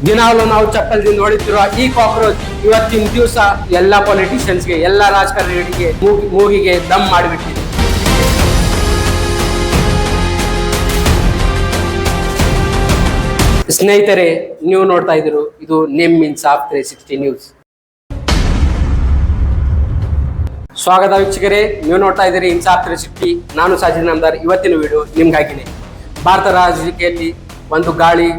ದಿನಾಲು ನಾವು ಚಪ್ಪಲ್ದಿಂದ ಹೊಡಿತಿರುವ ಈ ಕಾಕ್ರೋಚ್ ಇವತ್ತಿನ ದಿವಸ ಎಲ್ಲಾ ಪೊಲಿಟಿಷಿಯನ್ಸ್ಗೆ ಎಲ್ಲಾ ರಾಜಕಾರಣಿಗಳಿಗೆ ಮೂಗಿಗೆ ದಮ್ ಮಾಡಿಬಿಟ್ಟಿದೆ. ಸ್ನೇಹಿತರೆ, ನೀವು ನೋಡ್ತಾ ಇದ್ರು ಇದು ನೇಮ್ ಇನ್ಸಾಫ್ 360 ನ್ಯೂಸ್. ಸ್ವಾಗತ ವೀಕ್ಷಕರೇ, ನೀವು ನೋಡ್ತಾ ಇದ್ದೀರಿ ಇನ್ಸಾಫ್ 360. ನಾನು ಸಾಜಿದ್ ನಮ್ದಾರ್. ಇವತ್ತಿನ ವಿಡಿಯೋ ನಿಮ್ಗಾಗಿನೇ. ಭಾರತ ರಾಜಕೀಯದಲ್ಲಿ ಒಂದು ಗಾಳಿ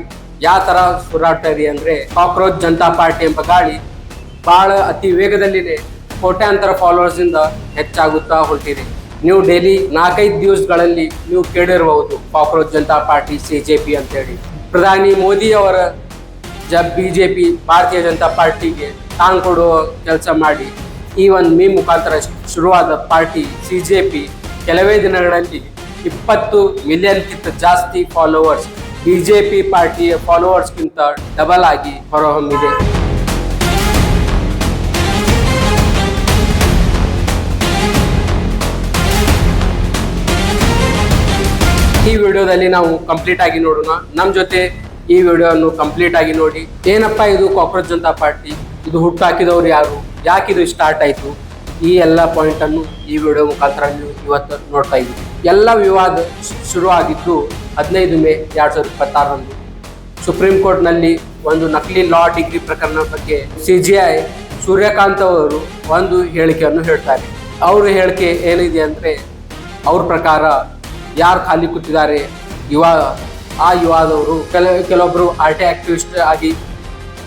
ಯಾವ ತರ ಸುರಾಡ್ತಾ ಇದೆ ಅಂದ್ರೆ, ಕಾಕ್ರೋಚ್ ಜನತಾ ಪಾರ್ಟಿ ಎಂಬ ಗಾಳಿ ಬಹಳ ಅತಿ ವೇಗದಲ್ಲಿದೆ. ಕೋಟ್ಯಾಂತರ ಫಾಲೋವರ್ಸ್ ಇಂದ ಹೆಚ್ಚಾಗುತ್ತಾ ಹೊರಟಿದೆ. ನೀವು ಡೈಲಿ 4-5 ದಿವಸಗಳಲ್ಲಿ ನೀವು ಕೇಳಿರಬಹುದು ಕಾಕ್ರೋಚ್ ಜನತಾ ಪಾರ್ಟಿ CJP ಅಂತ ಹೇಳಿ. ಪ್ರಧಾನಿ ಮೋದಿ ಅವರ ಬಿಜೆಪಿ ಭಾರತೀಯ ಜನತಾ ಪಾರ್ಟಿಗೆ ಟಾಂಗ್ ಕೊಡುವ ಕೆಲಸ ಮಾಡಿ ಈ ಒಂದು ಮೀಮ್ ಮುಖಾಂತರ ಶುರುವಾದ ಪಾರ್ಟಿ CJP ಕೆಲವೇ ದಿನಗಳಲ್ಲಿ 20 ಮಿಲಿಯನ್ಗಿಂತ ಜಾಸ್ತಿ ಫಾಲೋವರ್ಸ್ ಬಿಜೆಪಿ ಪಾರ್ಟಿಯ ಫಾಲೋವರ್ಸ್ಗಿಂತ ಡಬಲ್ ಆಗಿ ಹೊರಹೊಮ್ಮಿದೆ. ಈ ವಿಡಿಯೋದಲ್ಲಿ ನಾವು ಕಂಪ್ಲೀಟ್ ಆಗಿ ನೋಡೋಣ. ನಮ್ಮ ಜೊತೆ ಈ ವಿಡಿಯೋವನ್ನು ಕಂಪ್ಲೀಟ್ ಆಗಿ ನೋಡಿ. ಏನಪ್ಪಾ ಇದು ಕಾಕ್ರೋಚ್ ಜನತಾ ಪಾರ್ಟಿ, ಇದು ಹುಟ್ಟು ಹಾಕಿದವರು ಯಾರು, ಯಾಕಿದು ಸ್ಟಾರ್ಟ್ ಆಯ್ತು, ಈ ಎಲ್ಲ ಪಾಯಿಂಟ್ ಅನ್ನು ಈ ವಿಡಿಯೋ ಮುಖಾಂತರ ನೀವು ಇವತ್ತು ನೋಡ್ತಾ ಇದ್ದೀವಿ. ಎಲ್ಲ ವಿವಾದ ಶುರುವಾಗಿದ್ದು 15 ಮೇ 2026ರಂದು ಸುಪ್ರೀಂ ಕೋರ್ಟ್ ನಲ್ಲಿ ಒಂದು ನಕಲಿ ಲಾ ಡಿಗ್ರಿ ಪ್ರಕರಣ ಬಗ್ಗೆ CJI ಸೂರ್ಯಕಾಂತ್ ಅವರು ಒಂದು ಹೇಳಿಕೆಯನ್ನು ಹೇಳ್ತಾರೆ. ಅವ್ರ ಹೇಳಿಕೆ ಏನಿದೆ ಅಂದ್ರೆ, ಅವ್ರ ಪ್ರಕಾರ ಯಾರು ಖಾಲಿ ಕೂತಿದ್ದಾರೆ ಆ ಯುವಾದವರು ಕೆಲವೊಬ್ರು RT ಆಕ್ಟಿವಿಸ್ಟ್ ಆಗಿ,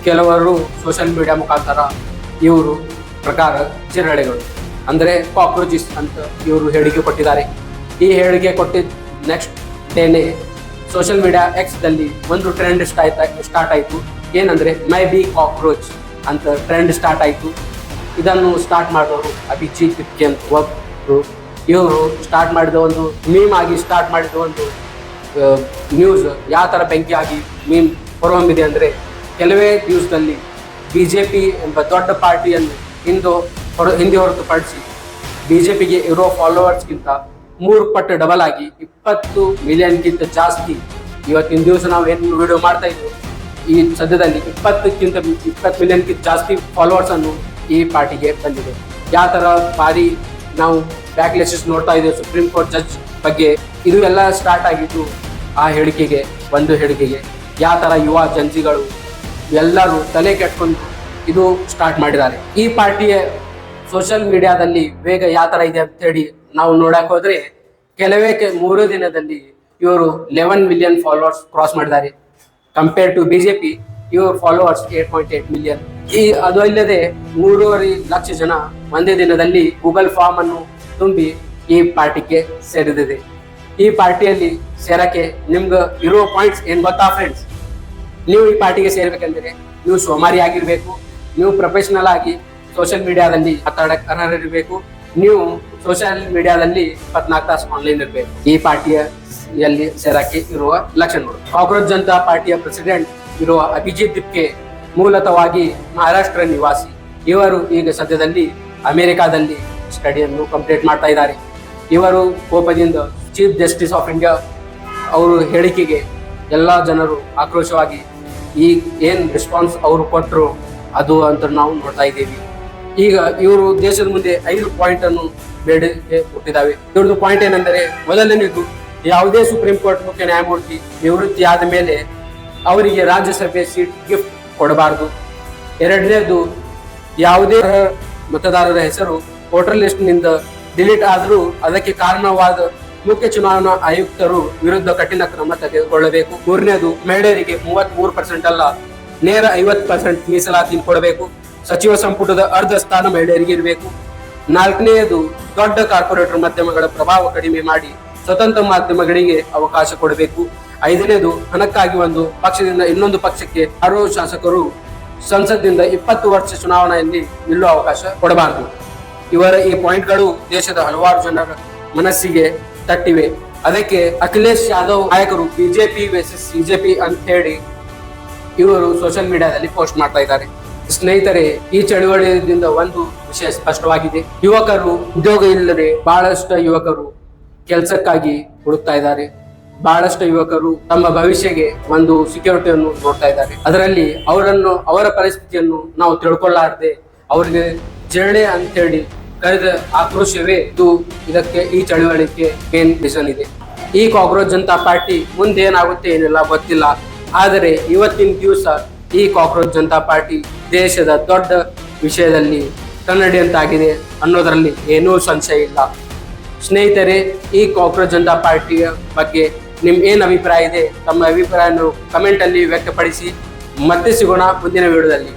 ಕೆಲವರು ಸೋಷಿಯಲ್ ಮೀಡಿಯಾ ಮುಖಾಂತರ ಇವರು ಪ್ರಕಾರ ಜಿರಳೆಗಳು ಅಂದ್ರೆ ಕಾಕ್ರೋಚಿಸ್ ಅಂತ ಇವರು ಹೇಳಿಕೆ ಕೊಟ್ಟಿದ್ದಾರೆ. ಈ ಹೇಳಿಕೆ ಕೊಟ್ಟಿದ್ದ ನೆಕ್ಸ್ಟ್ ಡೇನೆ ಸೋಷಿಯಲ್ ಮೀಡಿಯಾ ದಲ್ಲಿ ಒಂದು ಟ್ರೆಂಡ್ ಸ್ಟಾರ್ಟ್ ಆಯಿತು. ಏನಂದ್ರೆ ಮೈ ಬಿ ಕಾಕ್ರೋಚ್ ಅಂತ ಟ್ರೆಂಡ್ ಸ್ಟಾರ್ಟ್ ಆಯಿತು. ಇದನ್ನು ಸ್ಟಾರ್ಟ್ ಮಾಡಿದವರು ಅಭಿಜಿತ್ ತಿಪ್ಕೆ ಅಂತ ಒಬ್ಬರು. ಇವರು ಸ್ಟಾರ್ಟ್ ಮಾಡಿದ ಒಂದು ಮೀಮ್ ಆಗಿ ಸ್ಟಾರ್ಟ್ ಮಾಡಿದ ಒಂದು ನ್ಯೂಸ್ ಯಾವ ಥರ ಬೆಂಕಿ ಆಗಿ ಮೀಮ್ ಹೊರಹೊಮ್ಮಿದೆ ಅಂದರೆ, ಕೆಲವೇ ದಿವಸದಲ್ಲಿ BJP ಎಂಬ ದೊಡ್ಡ ಪಾರ್ಟಿಯನ್ನು ಹಿಂದೆ ಹೊರತುಪಡಿಸಿ BJPಗೆ ಇರೋ ಫಾಲೋವರ್ಸ್ಗಿಂತ 3 ಪಟ್ಟು ಡಬಲ್ ಆಗಿ 20 ಮಿಲಿಯನ್ಗಿಂತ ಜಾಸ್ತಿ ಇವತ್ತಿನ ದಿವಸ ನಾವು ಏನು ವಿಡಿಯೋ ಮಾಡ್ತಾ ಇದ್ವಿ, ಈ ಸದ್ಯದಲ್ಲಿ 20 ಮಿಲಿಯನ್ಗಿಂತ ಜಾಸ್ತಿ ಫಾಲೋವರ್ಸ್ ಅನ್ನು ಈ ಪಾರ್ಟಿಗೆ ಬಂದಿದೆ. ಯಾವ ಥರ ಭಾರಿ ನಾವು ಬ್ಯಾಕ್ ಲೆಸಸ್ ನೋಡ್ತಾ ಇದ್ದೇವೆ ಸುಪ್ರೀಂ ಕೋರ್ಟ್ ಜಡ್ಜ್ ಬಗ್ಗೆ. ಇದು ಎಲ್ಲ ಸ್ಟಾರ್ಟ್ ಆಗಿದ್ದು ಆ ಹೇಳಿಕೆಗೆ ಯಾವ ಥರ ಯುವ ಜನಜಿಗಳು ಎಲ್ಲರೂ ತಲೆ ಕೆಟ್ಕೊಂಡು ಇದು ಸ್ಟಾರ್ಟ್ ಮಾಡಿದ್ದಾರೆ. ಈ ಪಾರ್ಟಿಯ ಸೋಷಿಯಲ್ ಮೀಡಿಯಾದಲ್ಲಿ ವೇಗ ಯಾವ ಥರ ಇದೆ ಅಂತ ಹೇಳಿ ನಾವು ನೋಡಕ್ ಹೋದ್ರೆ, ಕೆಲವೇ 3 ದಿನದಲ್ಲಿ ಇವರು 11 ಮಿಲಿಯನ್ ಫಾಲೋವರ್ಸ್ ಕ್ರಾಸ್ ಮಾಡಿದ್ದಾರೆ. ಕಂಪೇರ್ ಟು BJP ಇವ್ರ ಫಾಲೋವರ್ಸ್ 8.8 ಮಿಲಿಯನ್. ಅದು ಅಲ್ಲದೆ 3.5 ಲಕ್ಷ ಜನ ಒಂದೇ ದಿನದಲ್ಲಿ ಗೂಗಲ್ ಫಾರ್ಮ್ ಅನ್ನು ತುಂಬಿ ಈ ಪಾರ್ಟಿಗೆ ಸೇರಿದಿದೆ. ಈ ಪಾರ್ಟಿಯಲ್ಲಿ ಸೇರಕ್ಕೆ ನಿಮ್ಗೆ ಇರೋ ಪಾಯಿಂಟ್ಸ್ ಏನ್ ಗೊತ್ತಾ ಫ್ರೆಂಡ್ಸ್? ನೀವು ಈ ಪಾರ್ಟಿಗೆ ಸೇರ್ಬೇಕಂದ್ರೆ ನೀವು ಸೋಮಾರಿ ಆಗಿರ್ಬೇಕು, ನೀವು ಪ್ರೊಫೆಷನಲ್ ಆಗಿ ಸೋಷಿಯಲ್ ಮೀಡಿಯಾದಲ್ಲಿ ಮಾತಾಡಕ್ ಅರ್ಹರಿರ್ಬೇಕು, ನೀವು ಸೋಷಿಯಲ್ ಮೀಡಿಯಾದಲ್ಲಿ 24 ತಾಸು ಆನ್ಲೈನ್ ಇರಬೇಕು. ಈ ಪಾರ್ಟಿಯಲ್ಲಿ ಸೇರಕ್ಕೆ ಇರುವ ಲಕ್ಷಣಗಳು. ಕಾಕ್ರೋಚ್ ಜನತಾ ಪಾರ್ಟಿಯ ಪ್ರೆಸಿಡೆಂಟ್ ಇರುವ ಅಭಿಜಿತ್ ತಿಪ್ಕೆ ಮೂಲತಃವಾಗಿ ಮಹಾರಾಷ್ಟ್ರ ನಿವಾಸಿ. ಇವರು ಈಗ ಸದ್ಯದಲ್ಲಿ ಅಮೆರಿಕಾದಲ್ಲಿ ಸ್ಟಡಿಯನ್ನು ಕಂಪ್ಲೀಟ್ ಮಾಡ್ತಾ ಇದ್ದಾರೆ. ಇವರು ಕೋಪದಿಂದ ಚೀಫ್ ಜಸ್ಟಿಸ್ ಆಫ್ ಇಂಡಿಯಾ ಅವರು ಹೇಳಿಕೆಗೆ ಎಲ್ಲ ಜನರು ಆಕ್ರೋಶವಾಗಿ ಈ ಏನ್ ರೆಸ್ಪಾನ್ಸ್ ಅವರು ಕೊಟ್ಟರು ಅದು ಅಂತ ನಾವು ನೋಡ್ತಾ ಇದ್ದೀವಿ. ಈಗ ಇವರು ದೇಶದ ಮುಂದೆ 5 ಪಾಯಿಂಟ್ ಅನ್ನು ಬೇಡಿಕೆ ಕೊಟ್ಟಿದ್ದಾವೆ. ಇವ್ರದ್ದು ಪಾಯಿಂಟ್ ಏನಂದರೆ, ಮೊದಲನೇದು ಯಾವುದೇ ಸುಪ್ರೀಂ ಕೋರ್ಟ್ ಮುಖ್ಯ ನ್ಯಾಯಮೂರ್ತಿ ನಿವೃತ್ತಿ ಆದ ಮೇಲೆ ಅವರಿಗೆ ರಾಜ್ಯಸಭೆ ಸೀಟ್ ಗಿಫ್ಟ್ ಕೊಡಬಾರದು. ಎರಡನೇದು, ಯಾವುದೇ ಮತದಾರರ ಹೆಸರು ವೋಟರ್ ಲಿಸ್ಟ್ ನಿಂದ ಡಿಲೀಟ್ ಆದರೂ ಅದಕ್ಕೆ ಕಾರಣವಾದ ಮುಖ್ಯ ಚುನಾವಣಾ ಆಯುಕ್ತರು ವಿರುದ್ಧ ಕಠಿಣ ಕ್ರಮ ತೆಗೆದುಕೊಳ್ಳಬೇಕು. ಮೂರನೇದು, ಮಹಿಳೆಯರಿಗೆ 33% ಅಲ್ಲ ನೇರ 50% ಮೀಸಲಾತಿ ಕೊಡಬೇಕು. ಸಚಿವ ಸಂಪುಟದ ಅರ್ಧ ಸ್ಥಾನ ಮಹಿಳೆಯರಿಗೆ ಇರಬೇಕು. 4ನೇದು, ದೊಡ್ಡ ಕಾರ್ಪೊರೇಟರ್ ಮಾಧ್ಯಮಗಳ ಪ್ರಭಾವ ಕಡಿಮೆ ಮಾಡಿ ಸ್ವತಂತ್ರ ಮಾಧ್ಯಮಗಳಿಗೆ ಅವಕಾಶ ಕೊಡಬೇಕು. 5ನೇದು, ಹಣಕ್ಕಾಗಿ ಒಂದು ಪಕ್ಷದಿಂದ ಇನ್ನೊಂದು ಪಕ್ಷಕ್ಕೆ 6 ಶಾಸಕರು ಸಂಸತ್ದಿಂದ 20 ವರ್ಷ ಚುನಾವಣೆಯಲ್ಲಿ ನಿಲ್ಲುವ ಅವಕಾಶ ಕೊಡಬಾರದು. ಇವರ ಈ ಪಾಯಿಂಟ್ಗಳು ದೇಶದ ಹಲವಾರು ಜನರ ಮನಸ್ಸಿಗೆ ತಟ್ಟಿವೆ. ಅದಕ್ಕೆ ಅಖಿಲೇಶ್ ಯಾದವ್ ನಾಯಕರು BJP ವರ್ಸಸ್ CJP ಅಂತ ಹೇಳಿ ಇವರು ಸೋಷಿಯಲ್ ಮೀಡಿಯಾದಲ್ಲಿ ಪೋಸ್ಟ್ ಮಾಡ್ತಾ ಇದ್ದಾರೆ. ಸ್ನೇಹಿತರೆ, ಈ ಚಳವಳಿಯಿಂದ ಒಂದು ವಿಷಯ ಸ್ಪಷ್ಟವಾಗಿದೆ. ಯುವಕರು ಉದ್ಯೋಗ ಇಲ್ಲದೆ ಬಹಳಷ್ಟು ಯುವಕರು ಕೆಲಸಕ್ಕಾಗಿ ಹುಡುಕ್ತಾ ಇದ್ದಾರೆ. ಬಹಳಷ್ಟು ಯುವಕರು ತಮ್ಮ ಭವಿಷ್ಯಕ್ಕೆ ಒಂದು ಸೆಕ್ಯೂರಿಟಿಯನ್ನು ನೋಡ್ತಾ ಇದ್ದಾರೆ. ಅದರಲ್ಲಿ ಅವರ ಪರಿಸ್ಥಿತಿಯನ್ನು ನಾವು ತಿಳ್ಕೊಳ್ಳಾರದೆ ಅವರಿಗೆ ಜಿರಳೆ ಅಂತೇಳಿ ಕರೆದ ಆಕ್ರೋಶವೇ ಈ ಚಳವಳಿಕೆ ಮೇನ್ ರೀಸನ್ ಇದೆ. ಈ ಕಾಕ್ರೋಚ್ ಜನತಾ ಪಾರ್ಟಿ ಮುಂದೆ ಏನಾಗುತ್ತೆ ಏನಿಲ್ಲ ಗೊತ್ತಿಲ್ಲ. ಆದರೆ ಇವತ್ತಿನ ದಿವಸ ಈ ಕಾಕ್ರೋಚ್ ಜನತಾ ಪಾರ್ಟಿ ದೇಶದ ದೊಡ್ಡ ವಿಷಯದಲ್ಲಿ ಕನ್ನಡಿಯಂತಾಗಿದೆ ಅನ್ನೋದರಲ್ಲಿ ಏನೂ ಸಂಶಯ ಇಲ್ಲ. ಸ್ನೇಹಿತರೆ, ಈ ಕಾಕ್ರೋಚ್ ಜನತಾ ಪಾರ್ಟಿಯ ಬಗ್ಗೆ ಏನ್ ಅಭಿಪ್ರಾಯ ಇದೆ, ತಮ್ಮ ಅಭಿಪ್ರಾಯವನ್ನು ಕಮೆಂಟ್ ಅಲ್ಲಿ ವ್ಯಕ್ತಪಡಿಸಿ. ಮತ್ತೆ ಸಿಗೋಣ ಮುಂದಿನ ವಿಡಿಯೋದಲ್ಲಿ.